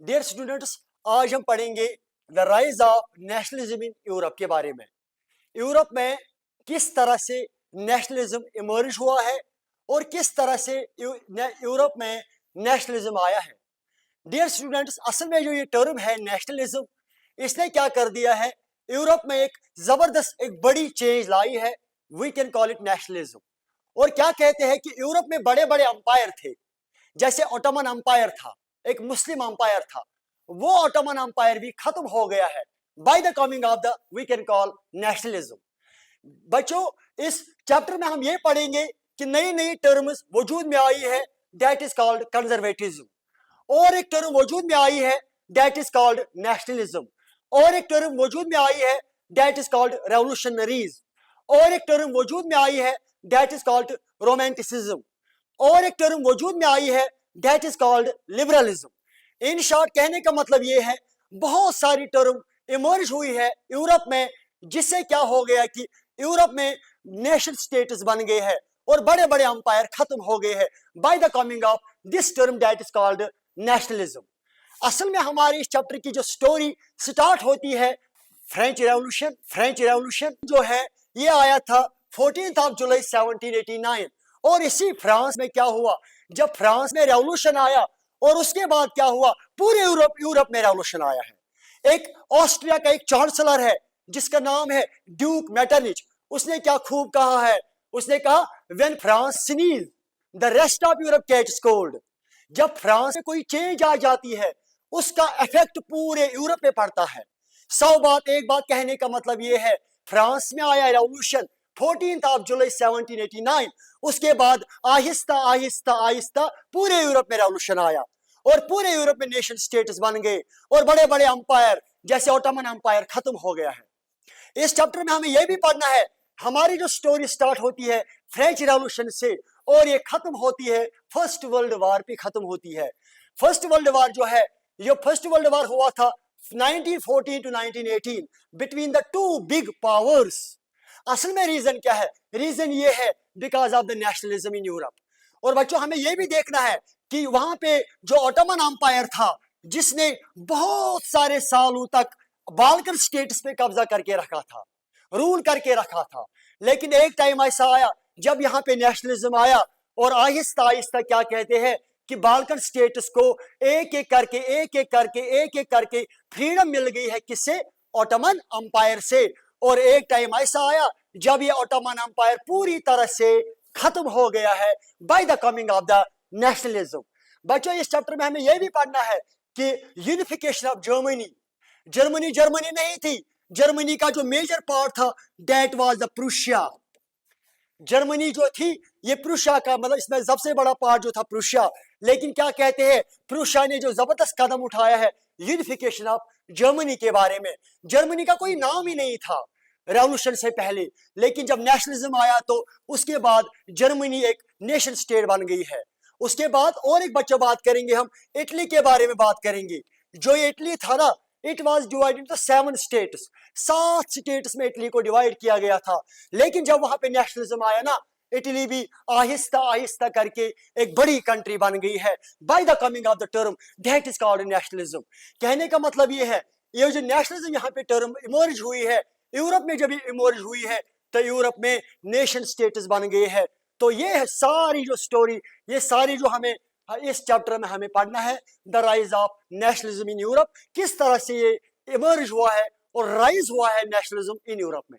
Dear students, आज हम पढ़ेंगे the rise of nationalism in Europe के बारे में। यूरोप में किस तरह से नेशनलिज्म इमर्ज हुआ है और किस तरह से यूरोप में नेशनलिज्म आया है। डियर स्टूडेंट्स, असल में जो ये टर्म है नेशनलिज्म, इसने क्या कर दिया है, यूरोप में एक जबरदस्त एक बड़ी चेंज लाई है। We can call it nationalism. और क्या कहते हैं कि यूरोप में बड़े बड़े अंपायर थे, जैसे ओटोमन अंपायर था, एक मुस्लिम अंपायर था। वो ओटोमन अंपायर भी खत्म हो गया है by the coming of the we can call nationalism. बच्चों, इस चैप्टर में हम ये पढ़ेंगे कि नई नई टर्म्स वजूद में आई है, दैट इज कॉल्ड कंजर्वेटिज्म। और एक टर्म वजूद में आई है, दैट इज कॉल्ड नेशनलिज्म। और एक टर्म वजूद में आई है, दैट इज कॉल्ड रेवोल्यूशनरीज। और एक टर्म वजूद में आई है, दैट इज कॉल्ड रोमांटिसिज्म। और एक टर्म वजूद में आई है, that is called liberalism. In short कहने का मतलब ये है, बहुत सारी टर्म इमर्ज हुई है यूरोप में, जिससे क्या हो गया कि यूरोप में नेशन स्टेट्स बन गए हैं और बड़े बड़े अंपायर खत्म हो गए हैं bye the coming of this term that is called nationalism. असल में हमारे इस चैप्टर की जो स्टोरी स्टार्ट होती है फ्रेंच रेवोल्यूशन। फ्रेंच रेवोल्यूशन जो है ये आया था 14 जुलाई 1789। और इसी फ्रांस में क्या हुआ, जब फ्रांस में रेवोल्यूशन आया और उसके बाद क्या हुआ, पूरे यूरोप में रेवोल्यूशन आया है। एक ऑस्ट्रिया का एक चांसलर है जिसका नाम है ड्यूक मेटरनिच। उसने क्या खूब कहा है, उसने कहा when France sneeze the rest of Europe gets cold. जब फ्रांस में कोई चेंज आ जाती है उसका इफेक्ट पूरे यूरोप में पड़ता है। 100 बात एक बात कहने का मतलब यह है, फ्रांस में आया रेवोल्यूशन 14 जुलाई 1789। उसके बाद आहिस्ता आहिस्ता आहिस्ता पूरे यूरोप में रेवोल्यूशन आया और पूरे यूरोप में नेशन स्टेट्स बन गए और बड़े बड़े अंपायर जैसे ओटोमन अंपायर खत्म हो गया है। इस चैप्टर में हमें यह भी पढ़ना है, हमारी जो स्टोरी स्टार्ट होती है फ्रेंच रेवोल्यूशन से और ये खत्म होती है फर्स्ट वर्ल्ड वॉर पे खत्म होती है। फर्स्ट वर्ल्ड वॉर जो है, ये फर्स्ट वर्ल्ड वॉर हुआ था 1914 to 1918 between the two big powers. असल में रीजन क्या है, रीजन ये है because of the nationalism in Europe. और बच्चों, हमें यह भी देखना है कि वहां पे जो ओटोमन अंपायर था, जिसने बहुत सारे सालों तक बाल्कन स्टेट्स पे कब्जा करके रखा था, रूल करके रखा था। लेकिन एक टाइम ऐसा आया जब यहाँ पे नेशनलिज्म आया और आहिस्ता आहिस्ता क्या कहते हैं कि बाल्कन स्टेट्स को एक एक करके फ्रीडम मिल गई है, किससे, ओटोमन अंपायर से। और एक टाइम ऐसा आया जब ये ओटोमन अंपायर पूरी तरह से खत्म हो गया है by the coming of the nationalism. बच्चों, इस चैप्टर में हमें यह भी पढ़ना है कि यूनिफिकेशन ऑफ जर्मनी। जर्मनी नहीं थी, जर्मनी का जो मेजर पार्ट था that was the Prussia. Germany जो थी ये प्रूशिया का मतलब इसमें सबसे बड़ा पार्ट जो था प्रूशिया। लेकिन क्या कहते हैं, प्रूशिया ने जो जबरदस्त कदम उठाया है यूनिफिकेशन ऑफ जर्मनी के बारे में। जर्मनी का कोई नाम ही नहीं था रेवोल्यूशन से पहले, लेकिन जब नेशनलिज्म आया तो उसके बाद जर्मनी एक नेशन स्टेट बन गई है। उसके बाद और एक बच्चा बात करेंगे, हम इटली के बारे में बात करेंगे। जो ये इटली था ना, it was divided into 7 states. 7 states में इटली को डिवाइड किया गया था। लेकिन जब वहां पे नेशनलिज्म आया ना, इटली भी आहिस्ता आहिस्ता करके एक बड़ी कंट्री बन गई है by the coming of the term that is called nationalism. कहने का मतलब ये है, ये जो नेशनलिज्म यहाँ पे टर्म इमर्ज हुई है यूरोप में, जब इमर्ज हुई है तो यूरोप में नेशन स्टेट्स बन गए हैं। तो ये है सारी जो स्टोरी, ये सारी जो हमें इस चैप्टर में हमें पढ़ना है, the rise of nationalism in Europe. किस तरह से ये इमर्ज हुआ है और राइज हुआ है नेशनलिज्म इन यूरोप में।